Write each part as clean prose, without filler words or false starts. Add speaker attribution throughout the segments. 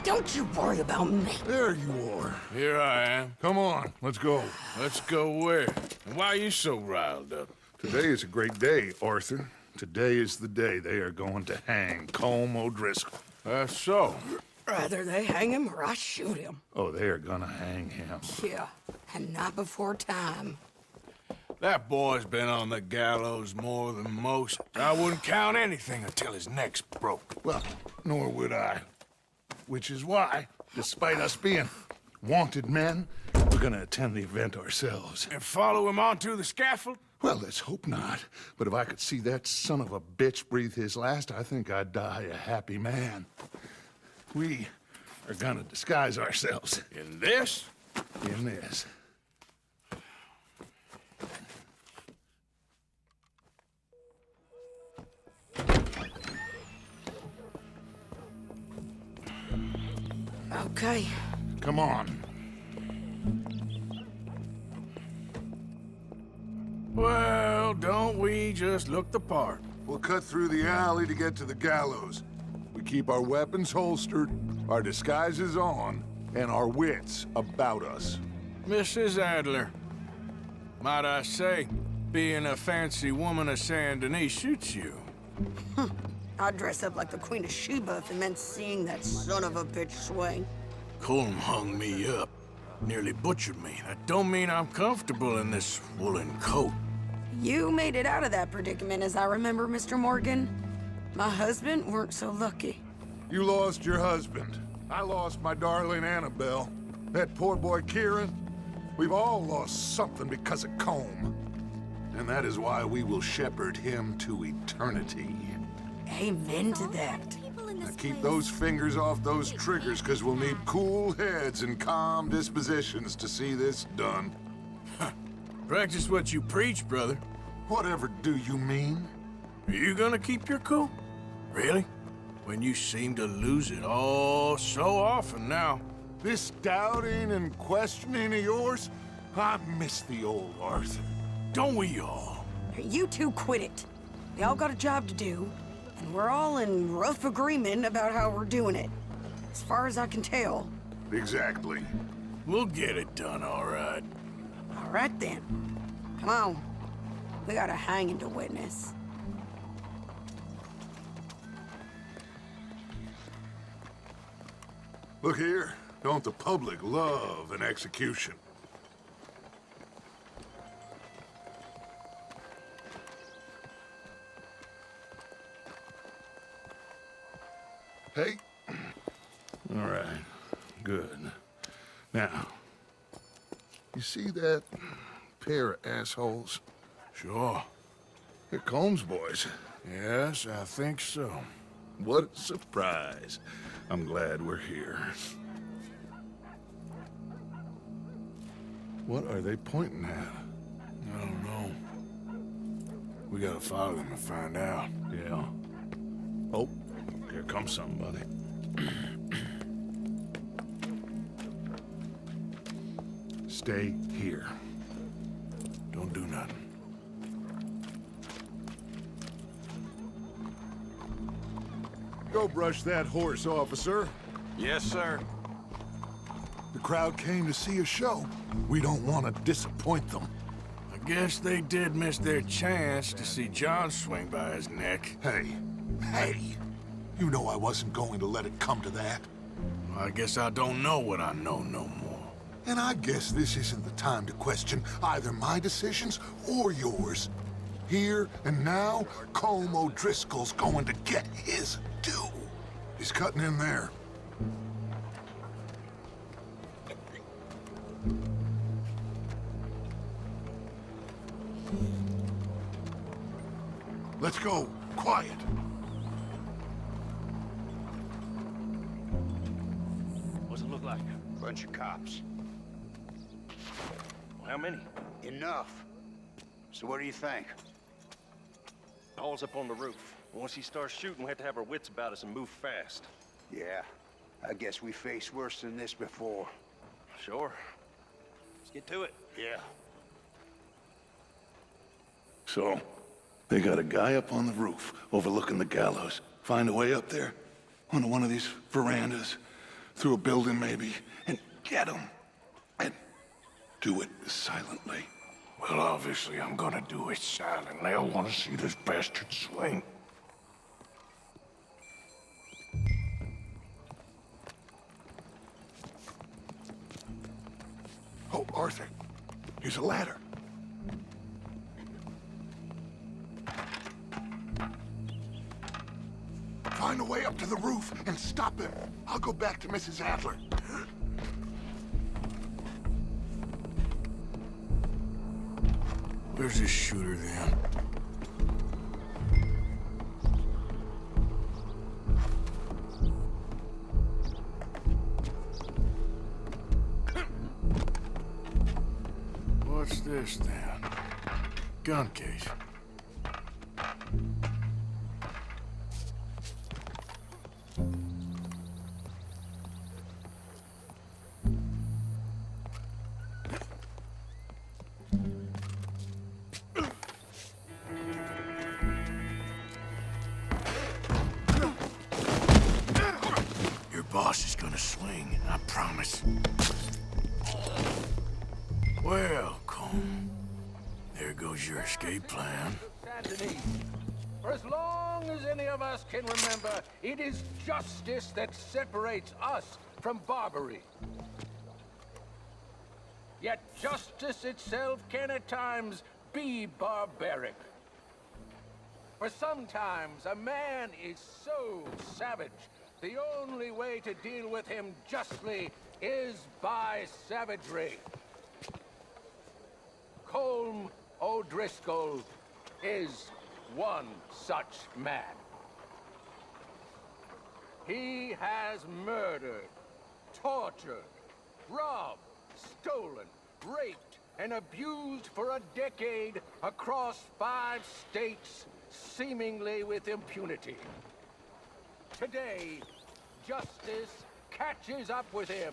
Speaker 1: Don't you worry about me.
Speaker 2: There you are.
Speaker 3: Here I am.
Speaker 2: Come on, let's go.
Speaker 3: Let's go where? And why are you so riled up?
Speaker 2: Today is a great day, Arthur. Today is the day they are going to hang Colm O'Driscoll.
Speaker 3: That's so.
Speaker 1: Rather they hang him or I shoot him.
Speaker 2: Oh, they are gonna hang him.
Speaker 1: Yeah, and not before time.
Speaker 3: That boy's been on the gallows more than most. I wouldn't count anything until his neck's broke.
Speaker 2: Well, nor would I. Which is why, despite us being wanted men, we're gonna attend the event ourselves.
Speaker 3: And follow him onto the scaffold?
Speaker 2: Well, let's hope not. But if I could see that son of a bitch breathe his last, I think I'd die a happy man. We are gonna disguise ourselves
Speaker 3: In this?
Speaker 2: in this.
Speaker 1: Okay.
Speaker 2: Come on.
Speaker 3: Well, don't we just look the part?
Speaker 4: We'll cut through the alley to get to the gallows. We keep our weapons holstered, our disguises on, and our wits about us.
Speaker 3: Mrs. Adler, might I say, being a fancy woman of Saint Denis shoots you.
Speaker 1: I'd dress up like the Queen of Sheba if it meant seeing that son of a bitch swing.
Speaker 3: Colm hung me up, nearly butchered me. That don't mean I'm comfortable in this woolen coat.
Speaker 1: You made it out of that predicament, as I remember, Mr. Morgan. My husband weren't so lucky.
Speaker 4: You lost your husband. I lost my darling Annabelle. That poor boy Kieran. We've all lost something because of Colm. And that is why we will shepherd him to eternity.
Speaker 1: Amen to that.
Speaker 4: Now keep those fingers off those triggers, because we'll need cool heads and calm dispositions to see this done.
Speaker 3: Practice what you preach, brother.
Speaker 4: Whatever do you mean?
Speaker 3: Are you gonna keep your cool? Really? When you seem to lose it all so often now.
Speaker 4: This doubting and questioning of yours? I miss the old Arthur.
Speaker 3: Don't we all?
Speaker 1: You two quit it. We all got a job to do, and we're all in rough agreement about how we're doing it. As far as I can tell.
Speaker 4: Exactly.
Speaker 3: We'll get it done, all right.
Speaker 1: All right then. Come on. We got a hanging to witness.
Speaker 4: Look here. Don't the public love an execution?
Speaker 2: Hey. All right. Good. Now, you see that pair of assholes?
Speaker 3: Sure.
Speaker 2: They're Colm's boys.
Speaker 3: Yes, I think so.
Speaker 2: What a surprise. I'm glad we're here. What are they pointing at?
Speaker 3: I don't know. We gotta follow them and find out.
Speaker 2: Yeah. Oh, here comes somebody. Stay here.
Speaker 3: Don't do nothing.
Speaker 4: Go brush that horse, officer.
Speaker 5: Yes, sir.
Speaker 4: The crowd came to see a show. We don't want to disappoint them.
Speaker 3: I guess they did miss their chance to see John swing by his neck.
Speaker 4: Hey, you know I wasn't going to let it come to that.
Speaker 3: I guess I don't know what I know no more.
Speaker 4: And I guess this isn't the time to question either my decisions or yours. Here and now, Colm O'Driscoll's going to get his due. He's cutting in there. Let's go. Quiet.
Speaker 5: What's it look like?
Speaker 6: Bunch of cops.
Speaker 5: How many?
Speaker 6: Enough. So what do you think?
Speaker 5: All's up on the roof. Once he starts shooting, we have to have our wits about us and move fast.
Speaker 6: Yeah, I guess we faced worse than this before.
Speaker 5: Sure. Let's get to it.
Speaker 6: Yeah.
Speaker 2: So, they got a guy up on the roof overlooking the gallows. Find a way up there? Onto one of these verandas.
Speaker 4: through a building maybe, and get them. And do it silently.
Speaker 3: Well, obviously, I'm gonna do it silent. They'll want to see this bastard swing.
Speaker 4: Oh, Arthur, here's a ladder. Find a way up to the roof and stop him. I'll go back to Mrs. Adler.
Speaker 3: Where's this shooter, then? What's this, then? Gun case. Your boss is gonna swing, I promise. Well, Colm, there goes your escape plan.
Speaker 7: Anthony, for as long as any of us can remember, it is justice that separates us from Barbary. Yet justice itself can at times be barbaric. For sometimes a man is so savage, the only way to deal with him justly is by savagery. Colm O'Driscoll is one such man. He has murdered, tortured, robbed, stolen, raped, and abused for a decade across 5 states, seemingly with impunity. Today, justice catches up with him.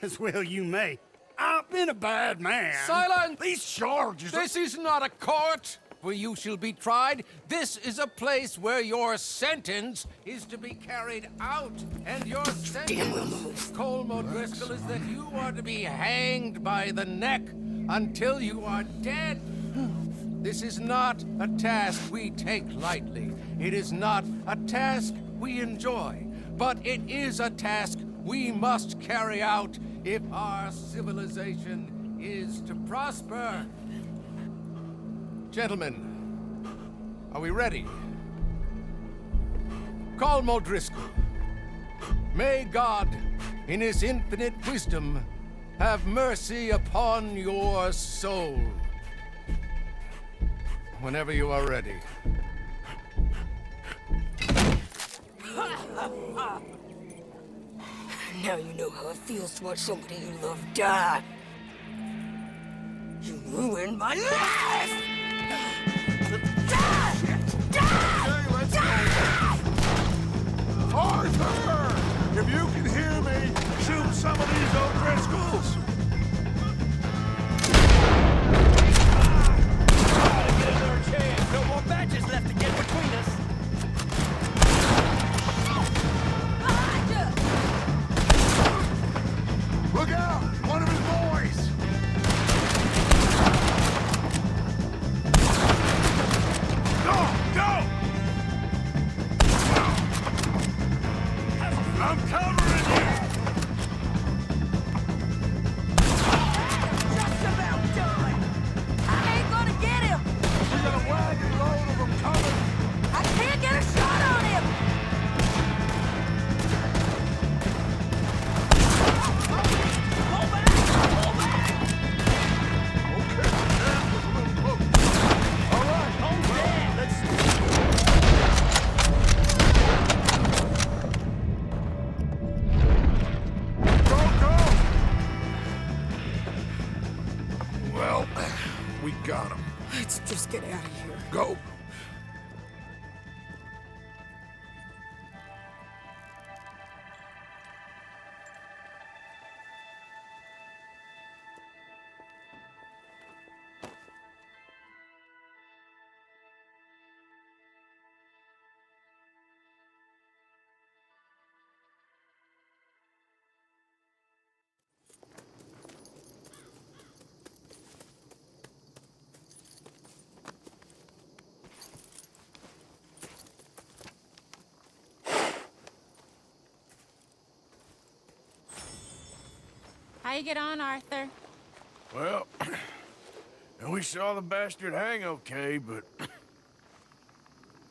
Speaker 8: As well you may. I've been a bad man.
Speaker 7: Silence!
Speaker 8: These charges
Speaker 7: This is not a court where you shall be tried. This is a place where your sentence is to be carried out. And your sentence, Colm O'Driscoll, is that you are to be hanged by the neck until you are dead. This is not a task we take lightly. It is not a task we enjoy. But it is a task we must carry out if our civilization is to prosper. Gentlemen, are we ready? Colm O'Driscoll, may God, in his infinite wisdom, have mercy upon your soul. Whenever you are ready.
Speaker 9: Now you know how it feels to watch somebody you love die. You ruined my life!
Speaker 4: Arthur! If you can hear me, shoot some of these O'Driscolls!
Speaker 5: Get another chance. No more batches left to get between us.
Speaker 4: Look out! One of his boys! Go! Go! I'm covering you!
Speaker 9: Just about done! I ain't gonna get him!
Speaker 4: We got a wagon load of them coming!
Speaker 9: I can't get a shot on him!
Speaker 10: you get on, Arthur?
Speaker 3: Well, we saw the bastard hang okay, but the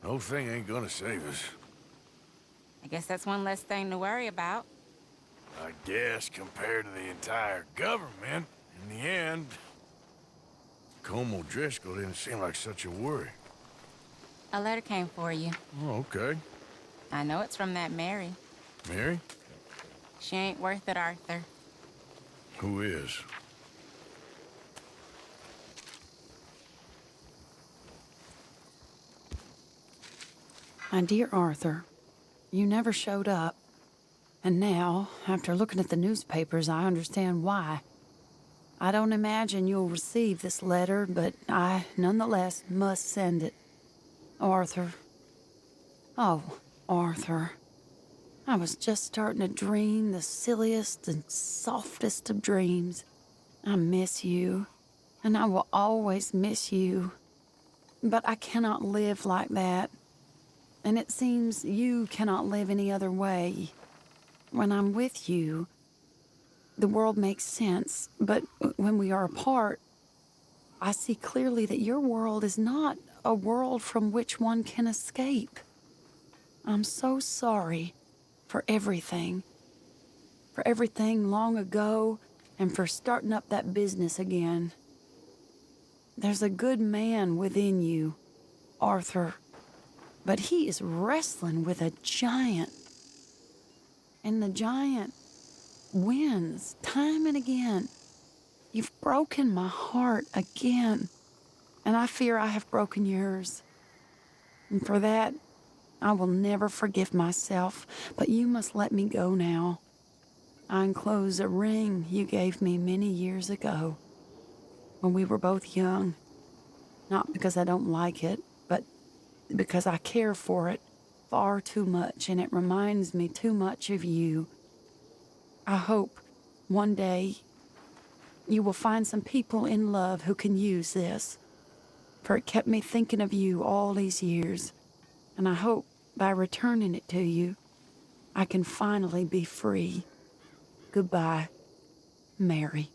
Speaker 3: whole thing ain't gonna save us.
Speaker 10: I guess that's one less thing to worry about.
Speaker 3: I guess compared to the entire government, in the end, Colm O'Driscoll didn't seem like such a worry.
Speaker 10: A letter came for you.
Speaker 3: Oh, okay.
Speaker 10: I know it's from that Mary.
Speaker 3: Mary?
Speaker 10: She ain't worth it, Arthur.
Speaker 3: Who is?
Speaker 1: My dear Arthur, you never showed up. And now, after looking at the newspapers, I understand why. I don't imagine you'll receive this letter, but I, nonetheless, must send it. Arthur. Oh, Arthur. I was just starting to dream the silliest and softest of dreams. I miss you, and I will always miss you. But I cannot live like that. And it seems you cannot live any other way. When I'm with you, the world makes sense, but when we are apart, I see clearly that your world is not a world from which one can escape. I'm so sorry for everything long ago, and for starting up that business again. There's a good man within you, Arthur, but he is wrestling with a giant. And the giant wins time and again. You've broken my heart again, and I fear I have broken yours. And for that, I will never forgive myself, but you must let me go now. I enclose a ring you gave me many years ago, when we were both young. Not because I don't like it, but because I care for it far too much, and it reminds me too much of you. I hope one day you will find some people in love who can use this, for it kept me thinking of you all these years, and I hope by returning it to you, I can finally be free. Goodbye, Mary.